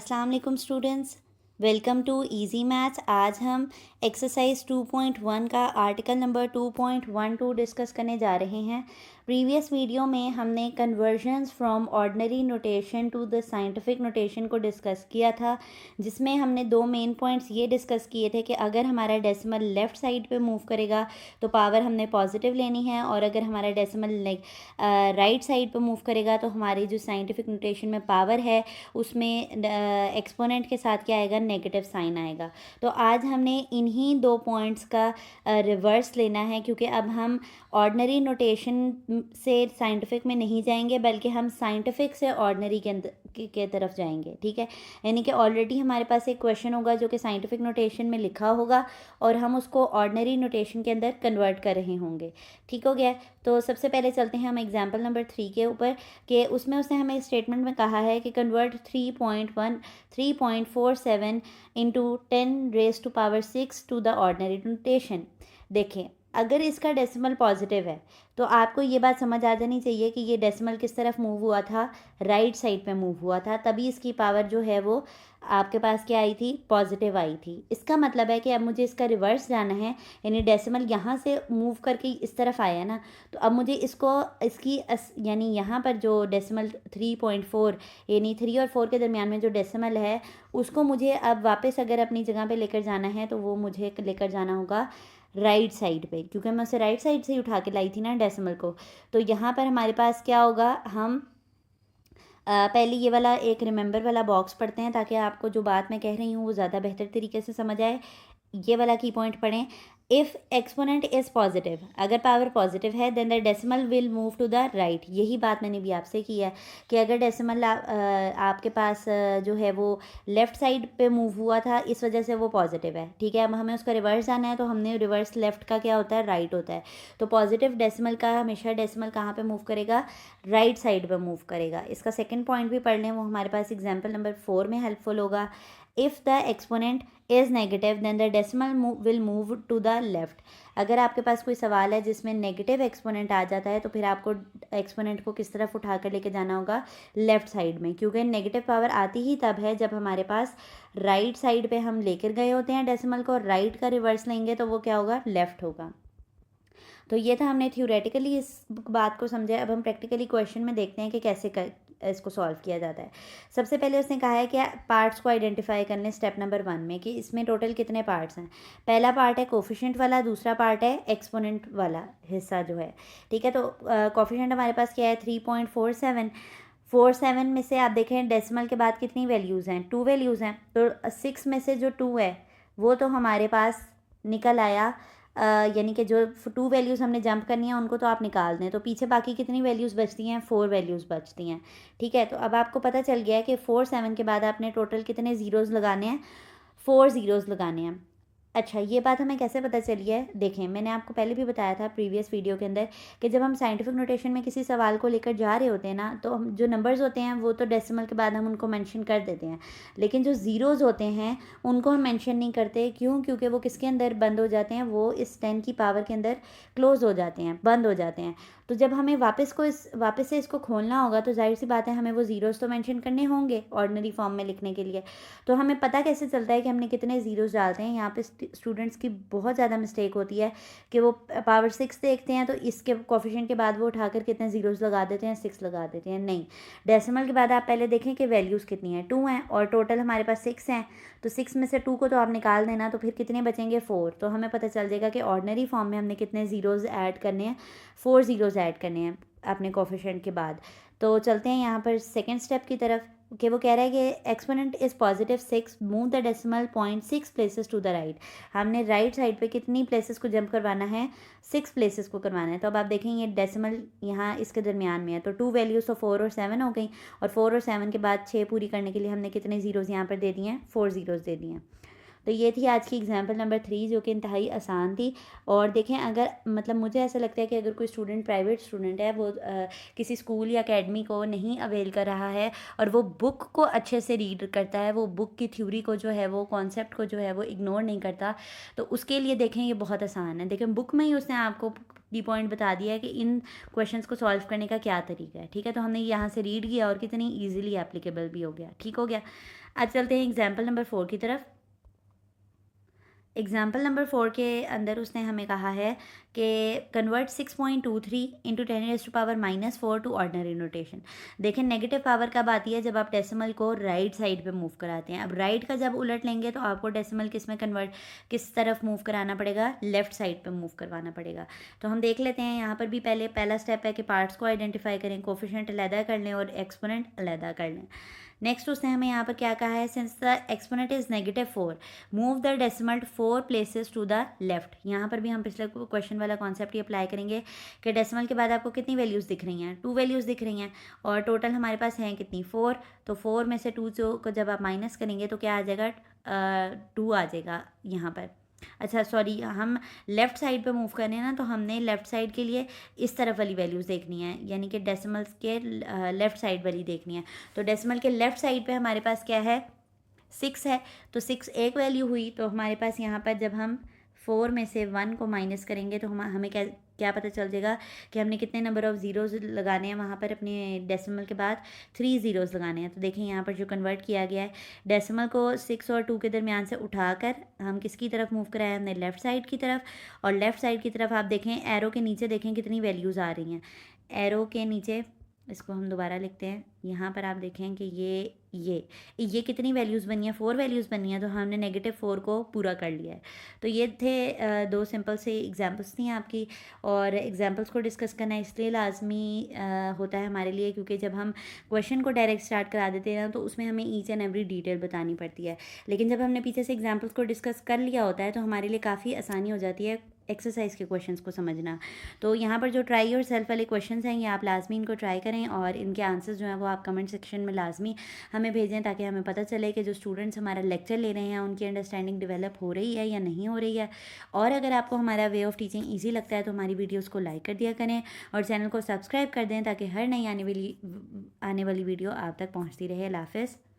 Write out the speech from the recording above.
अस्सलाम वालेकुम students, welcome to easy maths. आज हम एक्सरसाइज 2.1 का आर्टिकल नंबर 2.12 डिस्कस करने जा रहे हैं। प्रीवियस वीडियो में हमने conversions from ordinary notation to the scientific notation को डिस्कस किया था, जिसमें हमने दो मेन पॉइंट्स ये डिस्कस किए थे कि अगर हमारा डेसिमल लेफ़्ट साइड पे मूव करेगा तो पावर हमने पॉजिटिव लेनी है, और अगर हमारा डेसिमल राइट साइड पे मूव करेगा तो हमारी जो साइंटिफिक नोटेशन में पावर है उसमें एक्सपोनेंट के साथ क्या आएगा, नेगेटिव साइन आएगा। तो आज हमने इन्हीं दो पॉइंट्स का रिवर्स लेना है, क्योंकि अब हम ऑर्डिनरी नोटेशन से साइंटिफिक में नहीं जाएंगे बल्कि हम साइंटिफिक से ऑर्डिनरी के तरफ जाएंगे। ठीक है, यानी कि ऑलरेडी हमारे पास एक क्वेश्चन होगा जो कि साइंटिफिक नोटेशन में लिखा होगा और हम उसको ऑर्डिनरी नोटेशन के अंदर कन्वर्ट कर रहे होंगे। ठीक हो गया। तो सबसे पहले चलते हैं हम एग्जाम्पल नंबर 3 के ऊपर, कि उसमें उसने हमें स्टेटमेंट में कहा है कि convert 3.47 into 10⁻6 to the ordinary notation. देखें, अगर इसका डेसिमल पॉजिटिव है तो आपको ये बात समझ आ जानी चाहिए कि ये डेसिमल किस तरफ मूव हुआ था, राइट साइड पे मूव हुआ था, तभी इसकी पावर जो है वो आपके पास क्या आई थी, पॉजिटिव आई थी। इसका मतलब है कि अब मुझे इसका रिवर्स जाना है, यानी डेसिमल यहाँ से मूव करके इस तरफ आया ना, तो अब मुझे यानी यहाँ पर जो डेसिमल 3.4 यानी 3 और 4 के दरमियान में जो डेसिमल है उसको मुझे अब वापस अगर अपनी जगह पे लेकर जाना है तो वो मुझे लेकर जाना होगा राइट साइड पे, क्योंकि मैं उसे राइट साइड से ही उठा के लाई थी ना डेसिमल को। तो यहाँ पर हमारे पास क्या होगा, हम पहले ये वाला एक रिमेंबर वाला बॉक्स पढ़ते हैं ताकि आपको जो बात मैं कह रही हूँ वो ज़्यादा बेहतर तरीके से समझ आए। ये वाला की पॉइंट पढ़ें। इफ़ एक्सपोनेंट इज़ पॉजिटिव, अगर पावर पॉजिटिव है then the decimal will move to the right. यही बात मैंने भी आपसे की है कि अगर डेसिमल आपके पास जो है वो लेफ़्ट साइड पे मूव हुआ था, इस वजह से वो पॉजिटिव है। ठीक है, अब हमें उसका रिवर्स आना है तो हमने रिवर्स लेफ़्ट का क्या होता है, राइट होता है। तो पॉजिटिव डेसिमल का हमेशा डेसिमल कहाँ पे मूव करेगा, राइट साइड पे मूव करेगा। इसका सेकेंड पॉइंट भी पढ़ लें, वो हमारे पास एग्जाम्पल नंबर 4 में हेल्पफुल होगा। If the exponent is negative then the decimal will move to the left. अगर आपके पास कोई सवाल है जिसमें नेगेटिव एक्सपोनेंट आ जाता है तो फिर आपको एक्सपोनेंट को किस तरफ उठा कर लेके जाना होगा, लेफ़्ट साइड में, क्योंकि नेगेटिव पावर आती ही तब है जब हमारे पास राइट साइड पे हम लेकर गए होते हैं डेसिमल को, राइट का रिवर्स लेंगे तो वो क्या होगा, लेफ़्ट होगा। तो ये था, हमने थ्योरेटिकली इस बात को समझा। अब हम प्रैक्टिकली क्वेश्चन में देखते हैं कि कैसे इसको सॉल्व किया जाता है। सबसे पहले उसने कहा है कि पार्ट्स को आइडेंटिफाई कर लें स्टेप नंबर 1 में, कि इसमें टोटल कितने पार्ट्स हैं। पहला पार्ट है कोफिशिएंट वाला, दूसरा पार्ट है एक्सपोनेंट वाला हिस्सा जो है। ठीक है, तो कोफिशिएंट हमारे पास क्या है, 3.47 में से आप देखें डेसिमल के बाद कितनी वैल्यूज़ हैं, 2 वैल्यूज़ हैं। तो 6 में से जो 2 है वो तो हमारे पास निकल आया, यानी कि जो 2 वैल्यूज़ हमने जंप करनी है उनको तो आप निकाल दें, तो पीछे बाकी कितनी वैल्यूज़ बचती हैं, 4 वैल्यूज़ बचती हैं। ठीक है, तो अब आपको पता चल गया है कि 4 7 के बाद आपने टोटल कितने ज़ीरोज़ लगाने हैं, 4 ज़ीरोज़ लगाने हैं। अच्छा, ये बात हमें कैसे पता चली है, देखें मैंने आपको पहले भी बताया था प्रीवियस वीडियो के अंदर कि जब हम साइंटिफिक नोटेशन में किसी सवाल को लेकर जा रहे होते हैं ना, तो हम जो नंबर्स होते हैं वो तो डेसिमल के बाद हम उनको मेंशन कर देते हैं, लेकिन जो ज़ीरोज़ होते हैं उनको हम मेंशन नहीं करते। क्यों? क्योंकि वो किसके अंदर बंद हो जाते हैं, वो इस 10 की पावर के अंदर क्लोज़ हो जाते हैं, बंद हो जाते हैं। तो जब हमें वापस से इसको खोलना होगा तो जाहिर सी बात है हमें वो ज़ीरोज़ तो मेंशन करने होंगे ऑर्डिनरी फॉर्म में लिखने के लिए। तो हमें पता कैसे चलता है कि हमने कितने ज़ीरोज़ डालते हैं। यहाँ पे स्टूडेंट्स की बहुत ज़्यादा मिस्टेक होती है कि वो पावर 6 देखते हैं तो इसके कोफिशिएंट के बाद वो उठाकर कितने ज़ीरोज़ लगा देते हैं, 6 लगा देते हैं। नहीं, डेसिमल के बाद आप पहले देखें कि वैल्यूज़ कितनी हैं, 2 हैं और टोटल हमारे पास 6 हैं। तो 6 में से 2 को तो आप निकाल देना, तो फिर कितने बचेंगे, 4। तो हमें पता चल जाएगा कि ऑर्डिनरी फॉर्म में हमने कितने ज़ीरोज़ ऐड करने हैं, 4 ज़ीरोज़ ऐड करने हैं अपने कोफिशिएंट के बाद। तो चलते हैं यहाँ पर सेकेंड स्टेप की तरफ, कि वो कह रहा है कि exponent is positive 6, move the decimal point 6 places to the right. हमने राइट साइड पे कितनी प्लेसेस को जंप करवाना है, 6 प्लेसेस को करवाना है। तो अब आप देखें ये डेसिमल यहाँ इसके दरमियान में है, तो 2 वैल्यूज़ तो 4 और 7 हो गई, और 4 और 7 के बाद 6 पूरी करने के लिए हमने कितने ज़ीरोज़ यहाँ पर दे दिए हैं, 4 ज़ीरोज़ दे दिए हैं। तो ये थी आज की एग्जाम्पल नंबर 3 जो कि इंतहाई आसान थी। और देखें, अगर मतलब मुझे ऐसा लगता है कि अगर कोई स्टूडेंट प्राइवेट स्टूडेंट है, वो किसी स्कूल या अकेडमी को नहीं अवेल कर रहा है और वो बुक को अच्छे से रीड करता है, वो बुक की थ्योरी को जो है, वो कॉन्सेप्ट को जो है वो इग्नोर नहीं करता, तो उसके लिए देखें ये बहुत आसान है। देखें, बुक में ही उसने आपको की पॉइंट बता दिया है कि इन क्वेश्चंस को सॉल्व करने का क्या तरीका है। ठीक है, तो हमने यहाँ से रीड किया और कितनी ईजिली एप्लीकेबल भी हो गया। ठीक हो गया। अब चलते हैं एग्जाम्पल नंबर 4 की तरफ। एग्जाम्पल नंबर 4 के अंदर उसने हमें कहा है कि convert 6.23 into 10⁻⁻4 to ordinary notation. देखें नेगेटिव पावर कब आती है, जब आप डेसिमल को राइट साइड पे मूव कराते हैं। अब राइट का जब उलट लेंगे तो आपको डेसिमल किस तरफ मूव कराना पड़ेगा, लेफ्ट साइड पे मूव करवाना पड़ेगा। तो हम देख लेते हैं, यहाँ पर भी पहला स्टेप है कि पार्ट्स को आइडेंटिफाई करें, कोफिशिएंट अलहदा कर लें और एक्सपोनेंट अलहदा कर लें। नेक्स्ट उसने हमें यहाँ पर क्या कहा है, since the exponent is -4 move the decimal 4 places to the left. यहाँ पर भी हम पिछले क्वेश्चन वाला कॉन्सेप्ट ही अप्लाई करेंगे कि डेसिमल के बाद आपको कितनी वैल्यूज़ दिख रही हैं, 2 वैल्यूज़ दिख रही हैं और टोटल हमारे पास हैं कितनी, 4। तो 4 में से 2 को जब आप माइनस करेंगे तो क्या आ जाएगा, 2 आ जाएगा यहाँ पर। अच्छा सॉरी, हम लेफ़्ट साइड पे मूव कर रहे हैं ना, तो हमने लेफ़्ट साइड के लिए इस तरफ वाली वैल्यूज़ देखनी है, यानी कि डेसिमल्स के लेफ़्ट साइड वाली देखनी है। तो डेसिमल के लेफ़्ट साइड पे हमारे पास क्या है, 6 है। तो 6 एक वैल्यू हुई, तो हमारे पास यहाँ पर जब हम 4 में से 1 को माइनस करेंगे तो हमें क्या पता चल जाएगा कि हमने कितने नंबर ऑफ़ ज़ीरोज़ लगाने हैं वहाँ पर अपने डेसिमल के बाद, 3 ज़ीरोज़ लगाने हैं। तो देखें यहाँ पर जो कन्वर्ट किया गया है, डेसिमल को 6 और 2 के दरमियान से उठाकर हम किसकी तरफ मूव कराया, हमने लेफ़्ट साइड की तरफ। और लेफ़्ट साइड की तरफ आप देखें, एरो के नीचे देखें कितनी वैल्यूज़ आ रही हैं। एरो के नीचे, इसको हम दोबारा लिखते हैं, यहाँ पर आप देखें कि ये कितनी वैल्यूज़ बनी है, 4 वैल्यूज़ बनी है। तो हमने -4 को पूरा कर लिया है। तो ये थे 2 सिंपल से एग्जांपल्स थी आपकी। और एग्जांपल्स को डिस्कस करना इसलिए लाजमी होता है हमारे लिए, क्योंकि जब हम क्वेश्चन को डायरेक्ट स्टार्ट करा देते हैं ना, तो उसमें हमें ईच एंड एवरी डिटेल बतानी पड़ती है। लेकिन जब हमने पीछे से एग्जाम्पल्स को डिस्कस कर लिया होता है तो हमारे लिए काफ़ी आसानी हो जाती है एक्सरसाइज के क्वेश्चंस को समझना। तो यहाँ पर जो ट्राई और सेल्फ वाले क्वेश्चंस हैं, ये आप लाजमी इनको ट्राई करें और इनके आंसर्स जो हैं वो आप कमेंट सेक्शन में लाजमी हमें भेजें, ताकि हमें पता चले कि जो स्टूडेंट्स हमारा लेक्चर ले रहे हैं उनकी अंडरस्टैंडिंग डेवलप हो रही है या नहीं हो रही है। और अगर आपको हमारा वे ऑफ टीचिंग ईजी लगता है तो हमारी वीडियोज़ को लाइक कर दिया करें और चैनल को सब्सक्राइब कर दें, ताकि हर नई आने वाली वीडियो आप तक पहुँचती रहे। अल्लाह हाफ़िज़।